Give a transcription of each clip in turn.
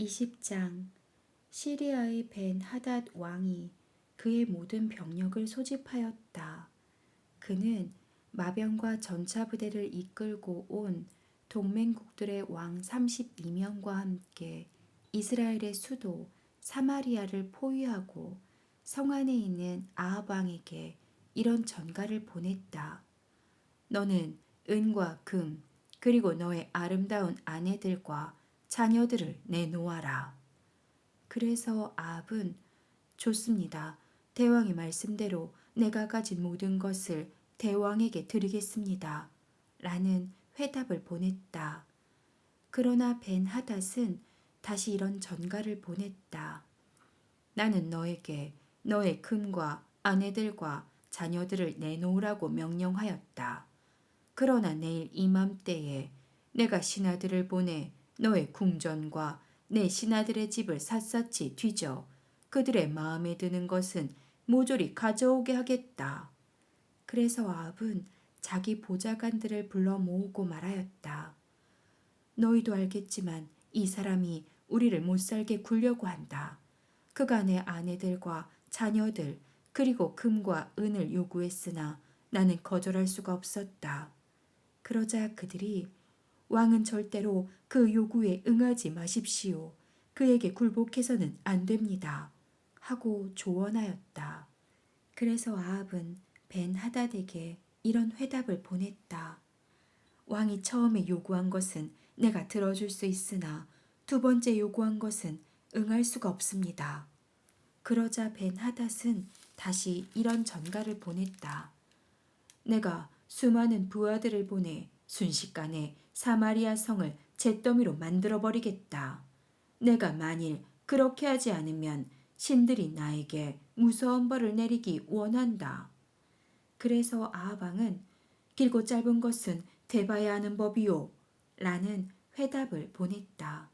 20장. 시리아의 벤 하닷 왕이 그의 모든 병력을 소집하였다. 그는 마병과 전차 부대를 이끌고 온 동맹국들의 왕 32명과 함께 이스라엘의 수도 사마리아를 포위하고 성 안에 있는 아합 왕에게 이런 전가를 보냈다. 너는 은과 금 그리고 너의 아름다운 아내들과 자녀들을 내놓아라. 그래서 아합은 좋습니다. 대왕의 말씀대로 내가 가진 모든 것을 대왕에게 드리겠습니다. 라는 회답을 보냈다. 그러나 벤 하닷은 다시 이런 전가를 보냈다. 나는 너에게 너의 금과 아내들과 자녀들을 내놓으라고 명령하였다. 그러나 내일 이맘때에 내가 신하들을 보내 너의 궁전과 내 신하들의 집을 샅샅이 뒤져 그들의 마음에 드는 것은 모조리 가져오게 하겠다. 그래서 아합은 자기 보좌관들을 불러 모으고 말하였다. 너희도 알겠지만 이 사람이 우리를 못살게 굴려고 한다. 그가 내 아내들과 자녀들 그리고 금과 은을 요구했으나 나는 거절할 수가 없었다. 그러자 그들이 왕은 절대로 그 요구에 응하지 마십시오. 그에게 굴복해서는 안 됩니다. 하고 조언하였다. 그래서 아합은 벤 하닷에게 이런 회답을 보냈다. 왕이 처음에 요구한 것은 내가 들어줄 수 있으나 두 번째 요구한 것은 응할 수가 없습니다. 그러자 벤 하닷은 다시 이런 전가를 보냈다. 내가 수많은 부하들을 보내 순식간에 사마리아 성을 잿더미로 만들어버리겠다. 내가 만일 그렇게 하지 않으면 신들이 나에게 무서운 벌을 내리기 원한다. 그래서 아합 왕은 길고 짧은 것은 돼봐야 하는 법이요. 라는 회답을 보냈다.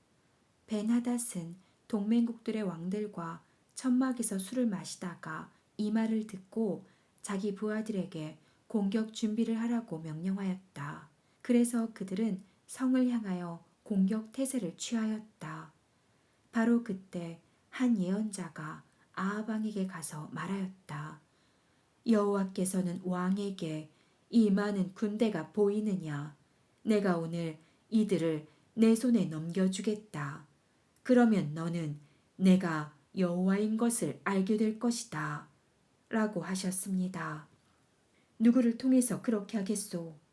벤 하닷은 동맹국들의 왕들과 천막에서 술을 마시다가 이 말을 듣고 자기 부하들에게 공격 준비를 하라고 명령하였다. 그래서 그들은 성을 향하여 공격 태세를 취하였다. 바로 그때 한 예언자가 아합 왕에게 가서 말하였다. 여호와께서는 왕에게 이 많은 군대가 보이느냐? 내가 오늘 이들을 내 손에 넘겨주겠다. 그러면 너는 내가 여호와인 것을 알게 될 것이다. 라고 하셨습니다. 누구를 통해서 그렇게 하겠소?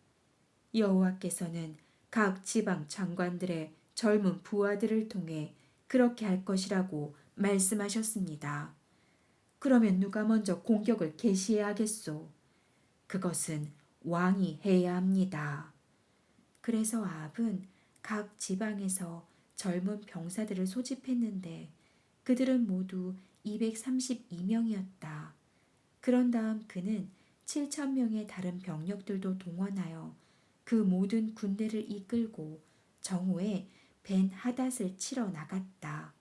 여호와께서는 각 지방 장관들의 젊은 부하들을 통해 그렇게 할 것이라고 말씀하셨습니다. 그러면 누가 먼저 공격을 개시해야 하겠소? 그것은 왕이 해야 합니다. 그래서 아합은 각 지방에서 젊은 병사들을 소집했는데 그들은 모두 232명이었다. 그런 다음 그는 7,000명의 다른 병력들도 동원하여 그 모든 군대를 이끌고 정오에 벤 하닷을 치러 나갔다.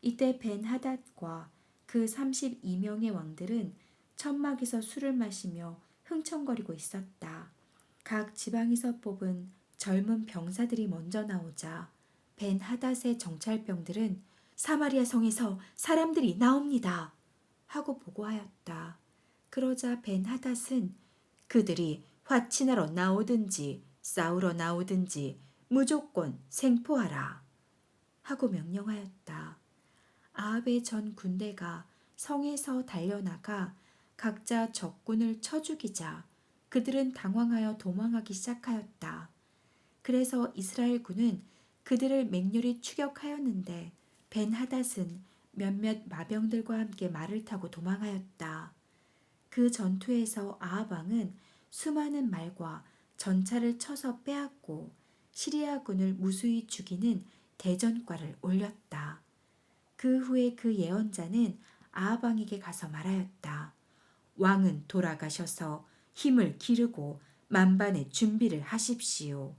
이때 벤 하닷과 그 32명의 왕들은 천막에서 술을 마시며 흥청거리고 있었다. 각 지방에서 뽑은 젊은 병사들이 먼저 나오자 벤 하닷의 정찰병들은 사마리아 성에서 사람들이 나옵니다. 하고 보고하였다. 그러자 벤 하닷은 그들이 화친하러 나오든지 싸우러 나오든지 무조건 생포하라. 하고 명령하였다. 아합의 전 군대가 성에서 달려나가 각자 적군을 쳐 죽이자 그들은 당황하여 도망하기 시작하였다. 그래서 이스라엘군은 그들을 맹렬히 추격하였는데 벤 하닷은 몇몇 마병들과 함께 말을 타고 도망하였다. 그 전투에서 아합 왕은 수많은 말과 전차를 쳐서 빼앗고 시리아군을 무수히 죽이는 대전과를 올렸다. 그 후에 그 예언자는 아합 왕에게 가서 말하였다. 왕은 돌아가셔서 힘을 기르고 만반의 준비를 하십시오.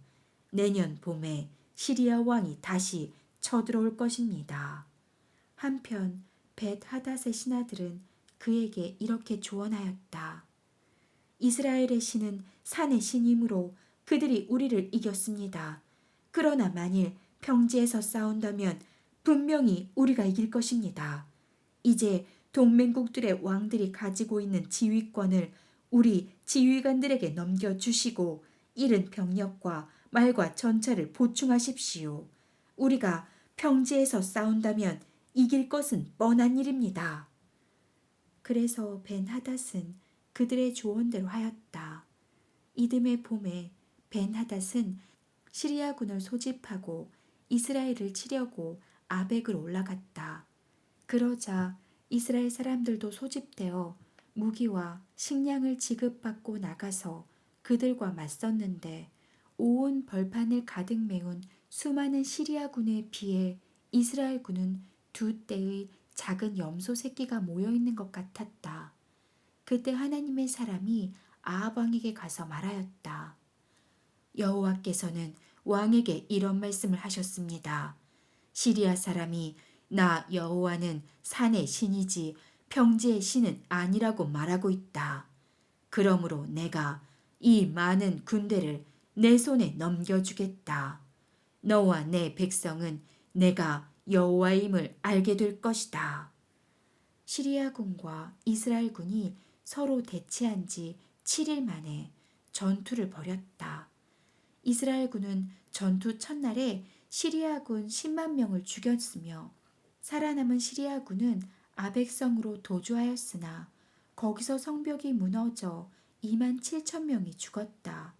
내년 봄에 시리아 왕이 다시 쳐들어올 것입니다. 한편 벳 하닷의 신하들은 그에게 이렇게 조언하였다. 이스라엘의 신은 산의 신이므로 그들이 우리를 이겼습니다. 그러나 만일 평지에서 싸운다면 분명히 우리가 이길 것입니다. 이제 동맹국들의 왕들이 가지고 있는 지휘권을 우리 지휘관들에게 넘겨주시고 이른 병력과 말과 전차를 보충하십시오. 우리가 평지에서 싸운다면 이길 것은 뻔한 일입니다. 그래서 벤하닷은 그들의 조언대로 하였다. 이듬해 봄에 벤하닷은 시리아군을 소집하고 이스라엘을 치려고 아벡을 올라갔다. 그러자 이스라엘 사람들도 소집되어 무기와 식량을 지급받고 나가서 그들과 맞섰는데 온 벌판을 가득 메운 수많은 시리아군에 비해 이스라엘군은 두 떼의 작은 염소 새끼가 모여 있는 것 같았다. 그때 하나님의 사람이 아합 왕에게 가서 말하였다. 여호와께서는 왕에게 이런 말씀을 하셨습니다. 시리아 사람이 나 여호와는 산의 신이지 평지의 신은 아니라고 말하고 있다. 그러므로 내가 이 많은 군대를 내 손에 넘겨주겠다. 너와 내 백성은 내가 여호와임을 알게 될 것이다. 시리아군과 이스라엘군이 서로 대치한 지 7일 만에 전투를 벌였다. 이스라엘군은 전투 첫날에 시리아군 10만 명을 죽였으며 살아남은 시리아군은 아벡성으로 도주하였으나 거기서 성벽이 무너져 2만 7천 명이 죽었다.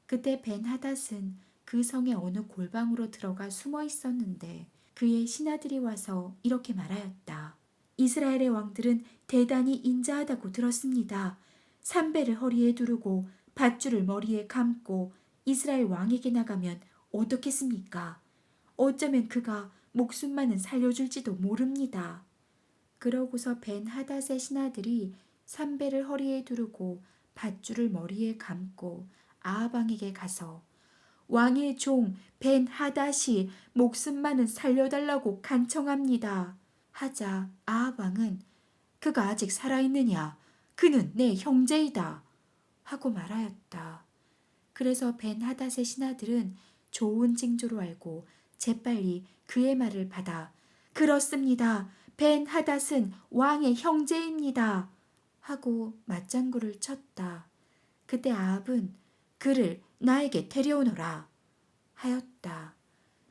그때 벤하닷은 그 성의 어느 골방으로 들어가 숨어 있었는데 그의 신하들이 와서 이렇게 말하였다. 이스라엘의 왕들은 대단히 인자하다고 들었습니다. 삼배를 허리에 두르고 밧줄을 머리에 감고 이스라엘 왕에게 나가면 어떻겠습니까? 어쩌면 그가 목숨만은 살려줄지도 모릅니다. 그러고서 벤하닷의 신하들이 삼배를 허리에 두르고 밧줄을 머리에 감고 아합 왕에게 가서 왕의 종 벤하닷이 목숨만은 살려달라고 간청합니다. 하자 아합 왕은 그가 아직 살아있느냐? 그는 내 형제이다. 하고 말하였다. 그래서 벤하닷의 신하들은 좋은 징조로 알고 재빨리 그의 말을 받아 그렇습니다. 벤하닷은 왕의 형제입니다. 하고 맞장구를 쳤다. 그때 아합은 그를 나에게 데려오너라 하였다.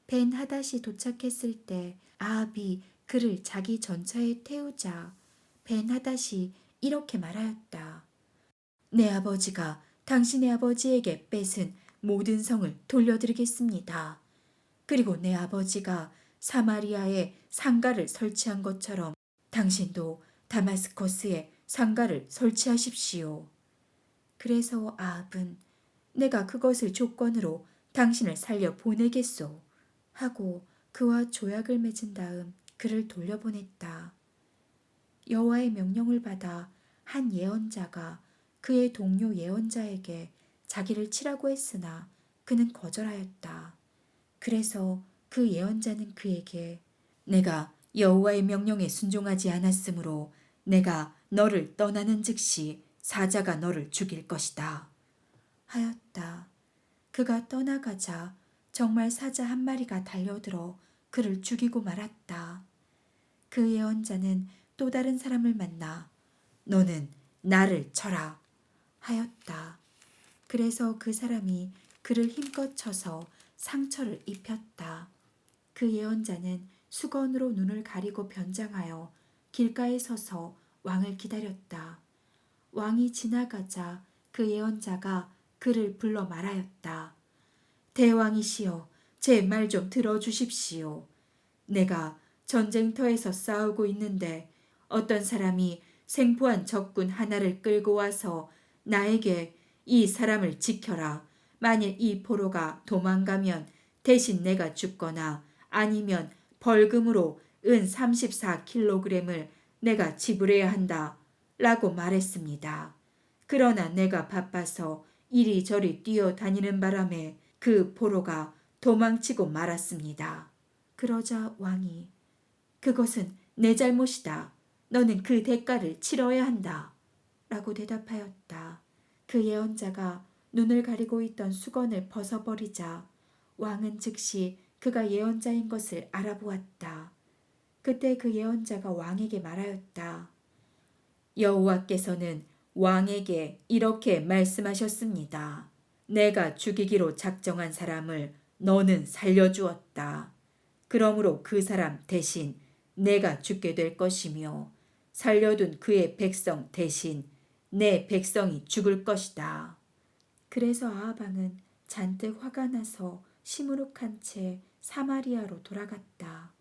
벤하닷이 도착했을 때 아합이 그를 자기 전차에 태우자 벤하닷이 이렇게 말하였다. 내 아버지가 당신의 아버지에게 뺏은 모든 성을 돌려드리겠습니다. 그리고 내 아버지가 사마리아에 상가를 설치한 것처럼 당신도 다마스커스에 상가를 설치하십시오. 그래서 아합은 내가 그것을 조건으로 당신을 살려 보내겠소 하고 그와 조약을 맺은 다음 그를 돌려보냈다. 여호와의 명령을 받아 한 예언자가 그의 동료 예언자에게 자기를 치라고 했으나 그는 거절하였다. 그래서 그 예언자는 그에게 내가 여호와의 명령에 순종하지 않았으므로 내가 너를 떠나는 즉시 사자가 너를 죽일 것이다 하였다. 그가 떠나가자 정말 사자 한 마리가 달려들어 그를 죽이고 말았다. 그 예언자는 또 다른 사람을 만나 너는 나를 쳐라 하였다. 그래서 그 사람이 그를 힘껏 쳐서 상처를 입혔다. 그 예언자는 수건으로 눈을 가리고 변장하여 길가에 서서 왕을 기다렸다. 왕이 지나가자 그 예언자가 그를 불러 말하였다. 대왕이시여, 제 말 좀 들어주십시오. 내가 전쟁터에서 싸우고 있는데 어떤 사람이 생포한 적군 하나를 끌고 와서 나에게 이 사람을 지켜라. 만일 이 포로가 도망가면 대신 내가 죽거나 아니면 벌금으로 은 34kg을 내가 지불해야 한다. 라고 말했습니다. 그러나 내가 바빠서 이리저리 뛰어다니는 바람에 그 포로가 도망치고 말았습니다. 그러자 왕이 그것은 내 잘못이다. 너는 그 대가를 치러야 한다. 라고 대답하였다. 그 예언자가 눈을 가리고 있던 수건을 벗어버리자 왕은 즉시 그가 예언자인 것을 알아보았다. 그때 그 예언자가 왕에게 말하였다. 여호와께서는 왕에게 이렇게 말씀하셨습니다. 내가 죽이기로 작정한 사람을 너는 살려주었다. 그러므로 그 사람 대신 내가 죽게 될 것이며 살려둔 그의 백성 대신 내 백성이 죽을 것이다. 그래서 아합 왕은 잔뜩 화가 나서 시무룩한 채 사마리아로 돌아갔다.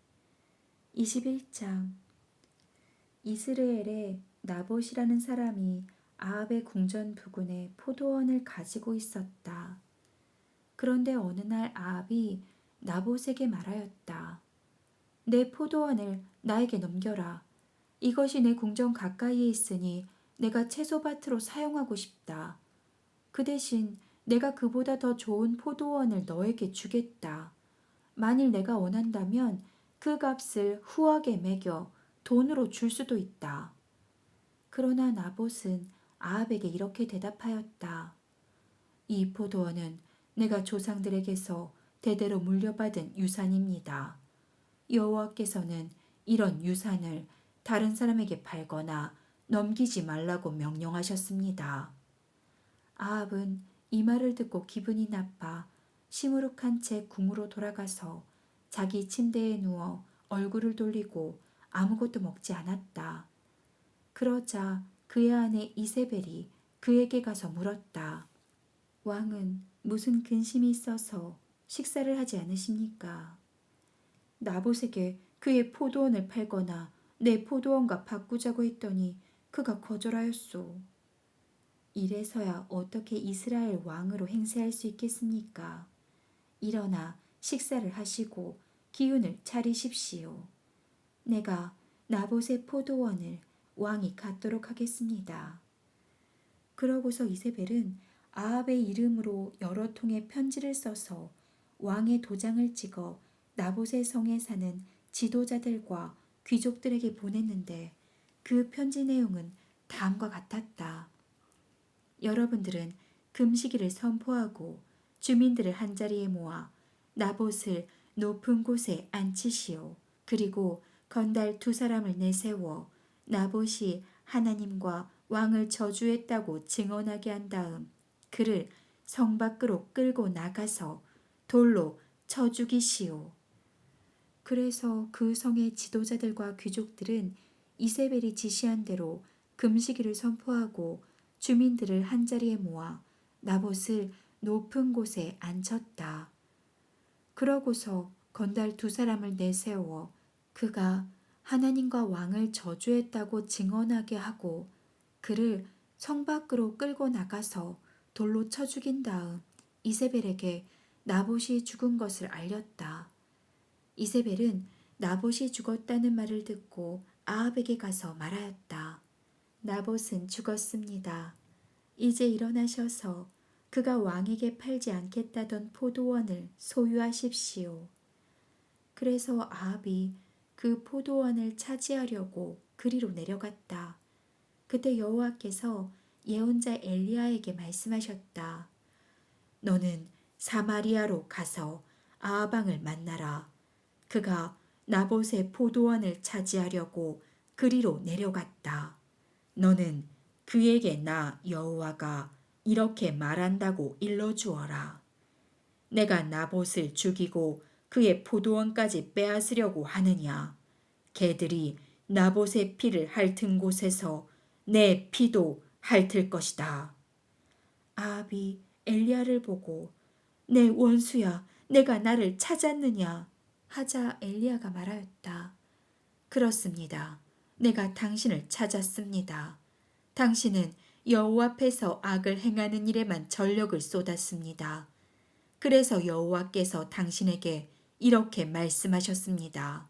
21장. 이스라엘에 나봇이라는 사람이 아합의 궁전 부근에 포도원을 가지고 있었다. 그런데 어느 날 아합이 나봇에게 말하였다. 내 포도원을 나에게 넘겨라. 이것이 내 궁전 가까이에 있으니 내가 채소밭으로 사용하고 싶다. 그 대신 내가 그보다 더 좋은 포도원을 너에게 주겠다. 만일 내가 원한다면 그 값을 후하게 매겨 돈으로 줄 수도 있다. 그러나 나봇은 아합에게 이렇게 대답하였다. 이 포도원은 내가 조상들에게서 대대로 물려받은 유산입니다. 여호와께서는 이런 유산을 다른 사람에게 팔거나 넘기지 말라고 명령하셨습니다. 아합은 이 말을 듣고 기분이 나빠 시무룩한 채 궁으로 돌아가서 자기 침대에 누워 얼굴을 돌리고 아무것도 먹지 않았다. 그러자 그의 아내 이세벨이 그에게 가서 물었다. 왕은 무슨 근심이 있어서 식사를 하지 않으십니까? 나봇에게 그의 포도원을 팔거나 내 포도원과 바꾸자고 했더니 그가 거절하였소. 이래서야 어떻게 이스라엘 왕으로 행세할 수 있겠습니까? 일어나 식사를 하시고 기운을 차리십시오. 내가 나봇의 포도원을 왕이 갖도록 하겠습니다. 그러고서 이세벨은 아합의 이름으로 여러 통의 편지를 써서 왕의 도장을 찍어 나봇의 성에 사는 지도자들과 귀족들에게 보냈는데 그 편지 내용은 다음과 같았다. 여러분들은 금식일을 선포하고 주민들을 한자리에 모아 나봇을 높은 곳에 앉히시오. 그리고 건달 2사람을 내세워 나봇이 하나님과 왕을 저주했다고 증언하게 한 다음 그를 성 밖으로 끌고 나가서 돌로 쳐 죽이시오. 그래서 그 성의 지도자들과 귀족들은 이세벨이 지시한 대로 금식일을 선포하고 주민들을 한자리에 모아 나봇을 높은 곳에 앉혔다. 그러고서 건달 2사람을 내세워 그가 하나님과 왕을 저주했다고 증언하게 하고 그를 성 밖으로 끌고 나가서 돌로 쳐 죽인 다음 이세벨에게 나봇이 죽은 것을 알렸다. 이세벨은 나봇이 죽었다는 말을 듣고 아합에게 가서 말하였다. 나봇은 죽었습니다. 이제 일어나셔서 그가 왕에게 팔지 않겠다던 포도원을 소유하십시오. 그래서 아합이 그 포도원을 차지하려고 그리로 내려갔다. 그때 여호와께서 예언자 엘리야에게 말씀하셨다. 너는 사마리아로 가서 아합 왕을 만나라. 그가 나봇의 포도원을 차지하려고 그리로 내려갔다. 너는 그에게 나 여호와가 이렇게 말한다고 일러주어라. 내가 나봇을 죽이고 그의 포도원까지 빼앗으려고 하느냐. 개들이 나봇의 피를 핥은 곳에서 내 피도 핥을 것이다. 아합이 엘리야를 보고 내 원수야, 내가 나를 찾았느냐 하자 엘리야가 말하였다. 그렇습니다. 내가 당신을 찾았습니다. 당신은 여호와 앞에서 악을 행하는 일에만 전력을 쏟았습니다. 그래서 여호와께서 당신에게 이렇게 말씀하셨습니다.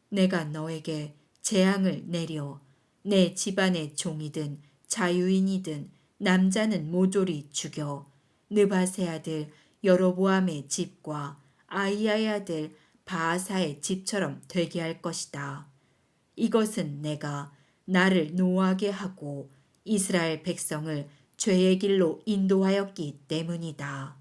내가 너에게 재앙을 내려 내 집안의 종이든 자유인이든 남자는 모조리 죽여 느바세 아들 여로보암의 집과 아이야의 아들 바아사의 집처럼 되게 할 것이다. 이것은 내가 나를 노하게 하고 이스라엘 백성을 죄의 길로 인도하였기 때문이다.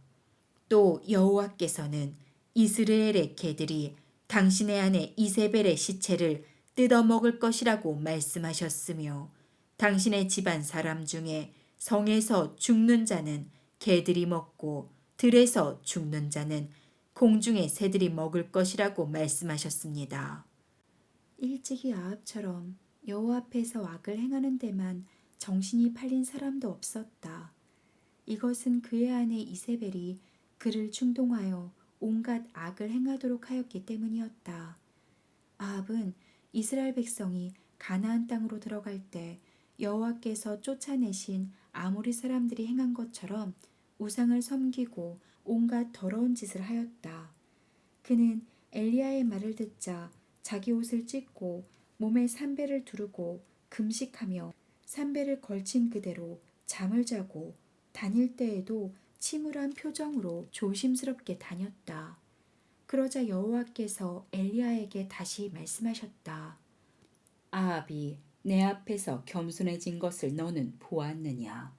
또 여호와께서는 이스라엘의 개들이 당신의 아내 이세벨의 시체를 뜯어먹을 것이라고 말씀하셨으며 당신의 집안 사람 중에 성에서 죽는 자는 개들이 먹고 들에서 죽는 자는 공중의 새들이 먹을 것이라고 말씀하셨습니다. 일찍이 아합처럼 여호와 앞에서 악을 행하는 데만 정신이 팔린 사람도 없었다. 이것은 그의 아내 이세벨이 그를 충동하여 온갖 악을 행하도록 하였기 때문이었다. 아합은 이스라엘 백성이 가나안 땅으로 들어갈 때 여호와께서 쫓아내신 아모리 사람들이 행한 것처럼 우상을 섬기고 온갖 더러운 짓을 하였다. 그는 엘리야의 말을 듣자 자기 옷을 찢고 몸에 산배를 두르고 금식하며 산배를 걸친 그대로 잠을 자고 다닐 때에도 침울한 표정으로 조심스럽게 다녔다. 그러자 여호와께서 엘리야에게 다시 말씀하셨다. 아합이 내 앞에서 겸손해진 것을 너는 보았느냐?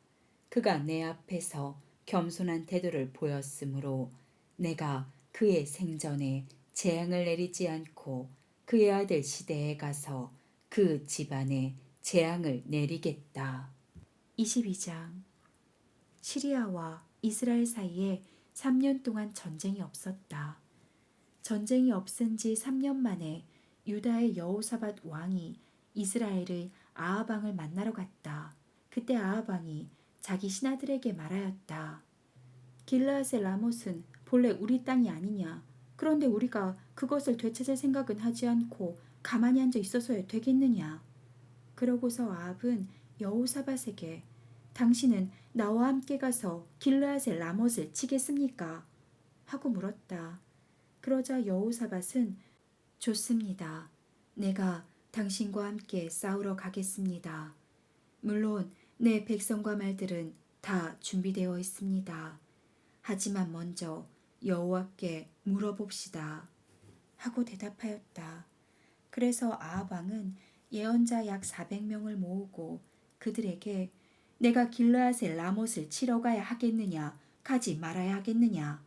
그가 내 앞에서 겸손한 태도를 보였으므로 내가 그의 생전에 재앙을 내리지 않고 그의 아들 시대에 가서 그 집안에 재앙을 내리겠다. 22장 시리아와 이스라엘 사이에 3년 동안 전쟁이 없었다. 전쟁이 없은 지 3년 만에 유다의 여호사밧 왕이 이스라엘의 아합 왕을 만나러 갔다. 그때 아합 왕이 자기 신하들에게 말하였다. 길르앗의 라못은 본래 우리 땅이 아니냐. 그런데 우리가 그것을 되찾을 생각은 하지 않고 가만히 앉아 있어서야 되겠느냐. 그러고서 아합은 여호사밧에게 당신은 나와 함께 가서 길르앗의 라못을 치겠습니까? 하고 물었다. 그러자 여호사밧은 좋습니다. 내가 당신과 함께 싸우러 가겠습니다. 물론 내 백성과 말들은 다 준비되어 있습니다. 하지만 먼저 여호와께 물어봅시다. 하고 대답하였다. 그래서 아합 왕은 예언자 약 400명을 모으고 그들에게 내가 길르앗의 라못을 치러 가야 하겠느냐 가지 말아야 하겠느냐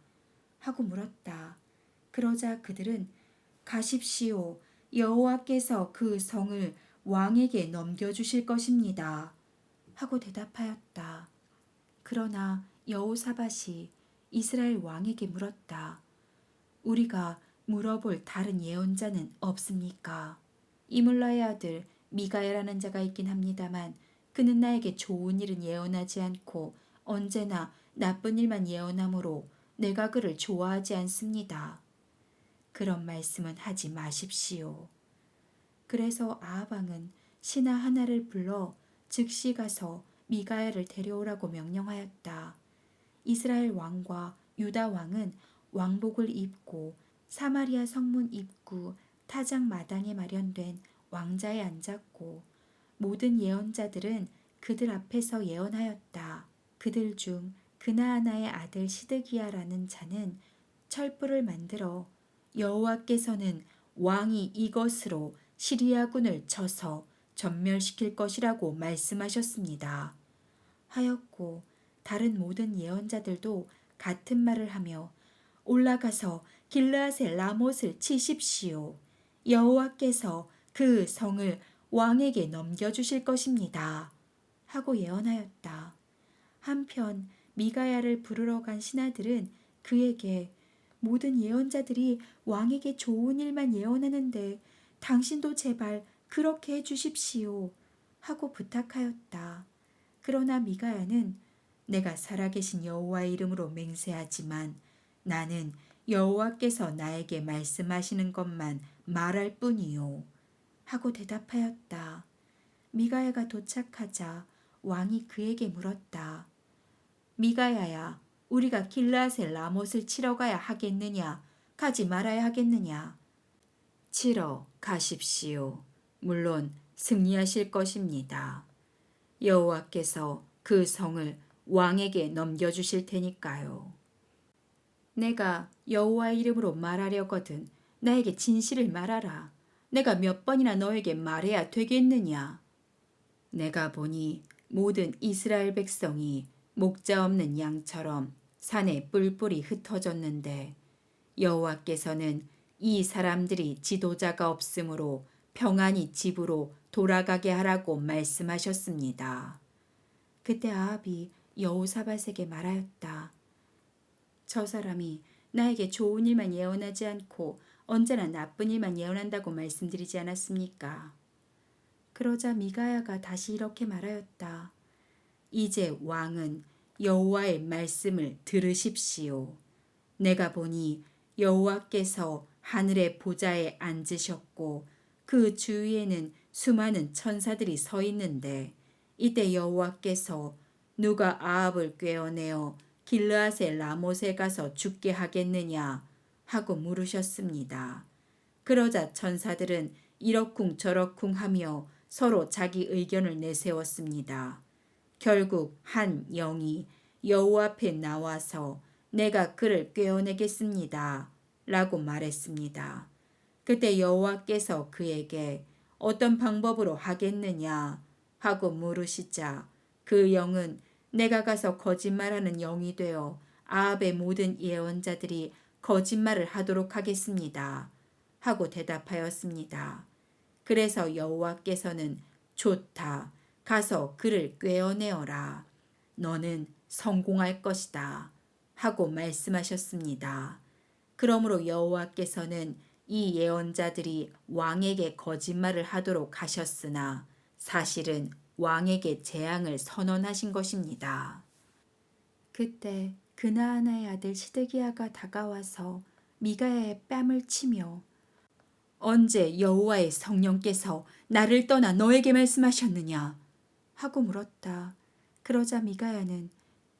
하고 물었다. 그러자 그들은 가십시오. 여호와께서 그 성을 왕에게 넘겨주실 것입니다. 하고 대답하였다. 그러나 여호사밧이 이스라엘 왕에게 물었다. 우리가 물어볼 다른 예언자는 없습니까? 이물라의 아들 미가야라는 자가 있긴 합니다만 그는 나에게 좋은 일은 예언하지 않고 언제나 나쁜 일만 예언하므로 내가 그를 좋아하지 않습니다. 그런 말씀은 하지 마십시오. 그래서 아합 왕은 신하 하나를 불러 즉시 가서 미가야를 데려오라고 명령하였다. 이스라엘 왕과 유다 왕은 왕복을 입고 사마리아 성문 입구 타작 마당에 마련된 왕자에 앉았고 모든 예언자들은 그들 앞에서 예언하였다. 그들 중 그나아나의 아들 시드기야라는 자는 철불을 만들어 여호와께서는 왕이 이것으로 시리아군을 쳐서 전멸시킬 것이라고 말씀하셨습니다. 하였고 다른 모든 예언자들도 같은 말을 하며 올라가서 길르앗의 라못을 치십시오. 여호와께서 그 성을 왕에게 넘겨주실 것입니다. 하고 예언하였다. 한편 미가야를 부르러 간 신하들은 그에게 모든 예언자들이 왕에게 좋은 일만 예언하는데 당신도 제발 그렇게 해주십시오. 하고 부탁하였다. 그러나 미가야는 내가 살아계신 여호와의 이름으로 맹세하지만 나는 여호와께서 나에게 말씀하시는 것만 말할 뿐이요. 하고 대답하였다. 미가야가 도착하자 왕이 그에게 물었다. 미가야야, 우리가 길르앗의 라못을 치러 가야 하겠느냐, 가지 말아야 하겠느냐? 치러 가십시오. 물론 승리하실 것입니다. 여호와께서 그 성을 왕에게 넘겨주실 테니까요. 내가 여호와의 이름으로 말하려거든 나에게 진실을 말하라. 내가 몇 번이나 너에게 말해야 되겠느냐? 내가 보니 모든 이스라엘 백성이 목자 없는 양처럼 산에 뿔뿔이 흩어졌는데 여호와께서는 이 사람들이 지도자가 없으므로 평안히 집으로 돌아가게 하라고 말씀하셨습니다. 그때 아합이 여호사밧에게 말하였다. 저 사람이 나에게 좋은 일만 예언하지 않고 언제나 나쁜 일만 예언한다고 말씀드리지 않았습니까? 그러자 미가야가 다시 이렇게 말하였다. 이제 왕은 여호와의 말씀을 들으십시오. 내가 보니 여호와께서 하늘의 보좌에 앉으셨고 그 주위에는 수많은 천사들이 서 있는데 이때 여호와께서 누가 아합을 꿰어내어 길르앗의 라못에 가서 죽게 하겠느냐 하고 물으셨습니다. 그러자 천사들은 이러쿵 저러쿵 하며 서로 자기 의견을 내세웠습니다. 결국 한 영이 여호와 앞에 나와서 내가 그를 꿰어내겠습니다 라고 말했습니다. 그때 여호와께서 그에게 어떤 방법으로 하겠느냐 하고 물으시자 그 영은 내가 가서 거짓말하는 영이 되어 아합의 모든 예언자들이 거짓말을 하도록 하겠습니다 하고 대답하였습니다. 그래서 여호와께서는 좋다. 가서 그를 꿰어내어라. 너는 성공할 것이다. 하고 말씀하셨습니다. 그러므로 여호와께서는 이 예언자들이 왕에게 거짓말을 하도록 하셨으나 사실은 왕에게 재앙을 선언하신 것입니다. 그때 그나아나의 아들 시드기야가 다가와서 미가야의 뺨을 치며 언제 여호와의 성령께서 나를 떠나 너에게 말씀하셨느냐 하고 물었다. 그러자 미가야는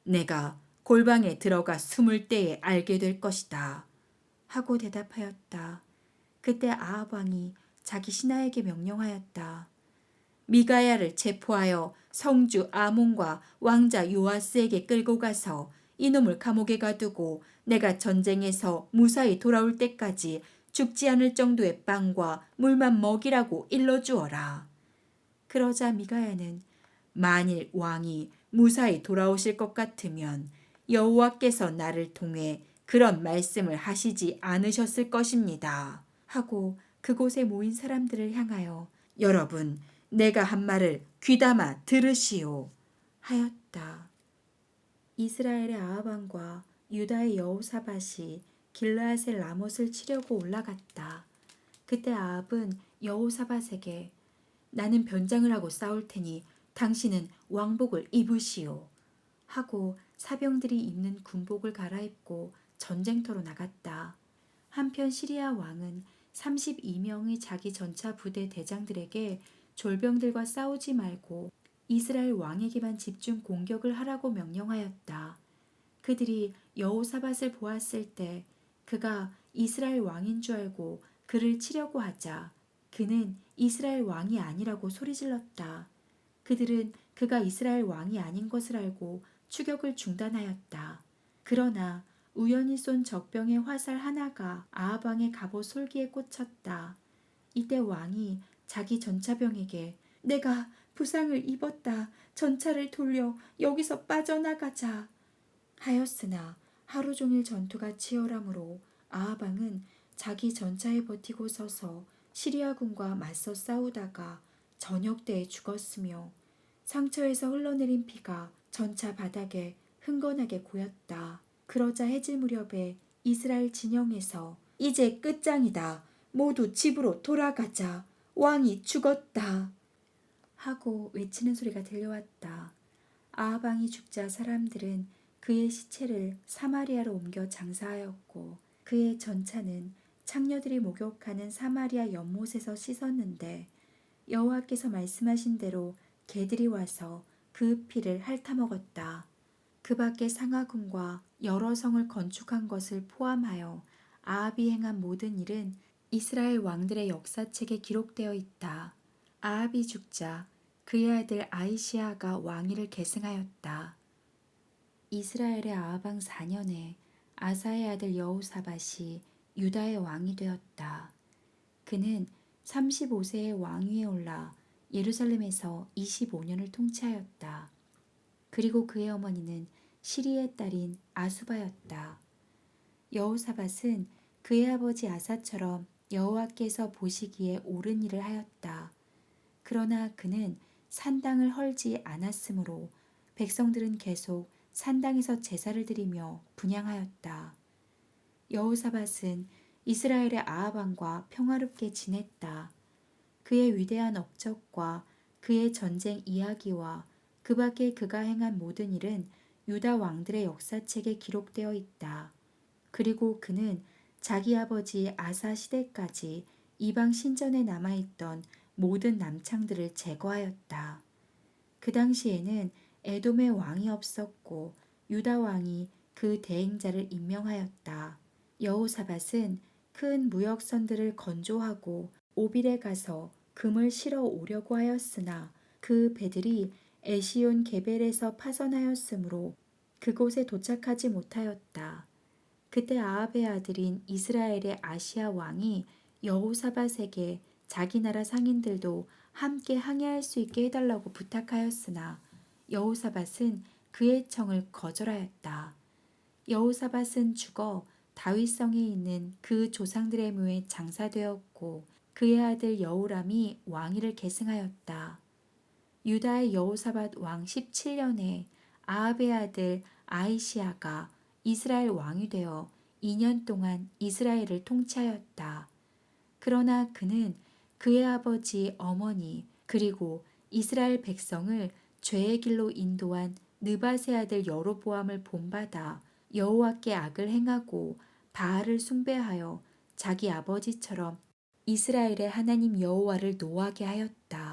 내가 골방에 들어가 숨을 때에 알게 될 것이다 하고 대답하였다. 그때 아합 왕이 자기 신하에게 명령하였다. 미가야를 체포하여 성주 아몬과 왕자 요아스에게 끌고 가서 이놈을 감옥에 가두고 내가 전쟁에서 무사히 돌아올 때까지 죽지 않을 정도의 빵과 물만 먹이라고 일러주어라. 그러자 미가야는 만일 왕이 무사히 돌아오실 것 같으면 여호와께서 나를 통해 그런 말씀을 하시지 않으셨을 것입니다. 하고 그곳에 모인 사람들을 향하여 여러분 내가 한 말을 귀담아 들으시오 하였다. 이스라엘의 아합 왕과 유다의 여호사밧이 길르앗의 라못을 치려고 올라갔다. 그때 아합은 여호사밧에게 나는 변장을 하고 싸울 테니 당신은 왕복을 입으시오 하고 사병들이 입는 군복을 갈아입고 전쟁터로 나갔다. 한편 시리아 왕은 32명의 자기 전차 부대 대장들에게 졸병들과 싸우지 말고 이스라엘 왕에게만 집중 공격을 하라고 명령하였다. 그들이 여호사밧을 보았을 때 그가 이스라엘 왕인 줄 알고 그를 치려고 하자 그는 이스라엘 왕이 아니라고 소리질렀다. 그들은 그가 이스라엘 왕이 아닌 것을 알고 추격을 중단하였다. 그러나 우연히 쏜 적병의 화살 하나가 아합 왕의 갑옷 솔기에 꽂혔다. 이때 왕이 자기 전차병에게 내가 부상을 입었다. 전차를 돌려 여기서 빠져나가자 하였으나 하루 종일 전투가 치열하므로 아합 왕은 자기 전차에 버티고 서서 시리아군과 맞서 싸우다가 저녁 때에 죽었으며 상처에서 흘러내린 피가 전차 바닥에 흥건하게 고였다. 그러자 해질 무렵에 이스라엘 진영에서 이제 끝장이다. 모두 집으로 돌아가자. 왕이 죽었다. 하고 외치는 소리가 들려왔다. 아합 왕이 죽자 사람들은 그의 시체를 사마리아로 옮겨 장사하였고 그의 전차는 창녀들이 목욕하는 사마리아 연못에서 씻었는데 여호와께서 말씀하신 대로 개들이 와서 그 피를 핥아먹었다. 그 밖에 상하군과 여러 성을 건축한 것을 포함하여 아합이 행한 모든 일은 이스라엘 왕들의 역사책에 기록되어 있다. 아합이 죽자 그의 아들 아이시아가 왕위를 계승하였다. 이스라엘의 아합 왕 4년에 아사의 아들 여호사밧이 유다의 왕이 되었다. 그는 35세의 왕위에 올라 예루살렘에서 25년을 통치하였다. 그리고 그의 어머니는 시리의 딸인 아수바였다. 여호사밧은 그의 아버지 아사처럼 여호와께서 보시기에 옳은 일을 하였다. 그러나 그는 산당을 헐지 않았으므로 백성들은 계속 산당에서 제사를 드리며 분향하였다. 여호사밧은 이스라엘의 아합 왕과 평화롭게 지냈다. 그의 위대한 업적과 그의 전쟁 이야기와 그 밖에 그가 행한 모든 일은 유다 왕들의 역사책에 기록되어 있다. 그리고 그는 자기 아버지 아사 시대까지 이방 신전에 남아있던 모든 남창들을 제거하였다. 그 당시에는 에돔의 왕이 없었고 유다 왕이 그 대행자를 임명하였다. 여호사밧은 큰 무역선들을 건조하고 오빌에 가서 금을 실어 오려고 하였으나 그 배들이 에시온 게벨에서 파선하였으므로 그곳에 도착하지 못하였다. 그때 아합의 아들인 이스라엘의 아시아 왕이 여호사밧에게 자기 나라 상인들도 함께 항해할 수 있게 해달라고 부탁하였으나 여호사밧은 그의 청을 거절하였다. 여호사밧은 죽어 다윗성에 있는 그 조상들의 묘에 장사되었고 그의 아들 여호람이 왕위를 계승하였다. 유다의 여호사밧 왕 17년에 아합의 아들 아이시아가 이스라엘 왕이 되어 2년 동안 이스라엘을 통치하였다. 그러나 그는 그의 아버지 어머니 그리고 이스라엘 백성을 죄의 길로 인도한 느밧의 아들 여로보암을 본받아 여호와께 악을 행하고 바알을 숭배하여 자기 아버지처럼 이스라엘의 하나님 여호와를 노하게 하였다.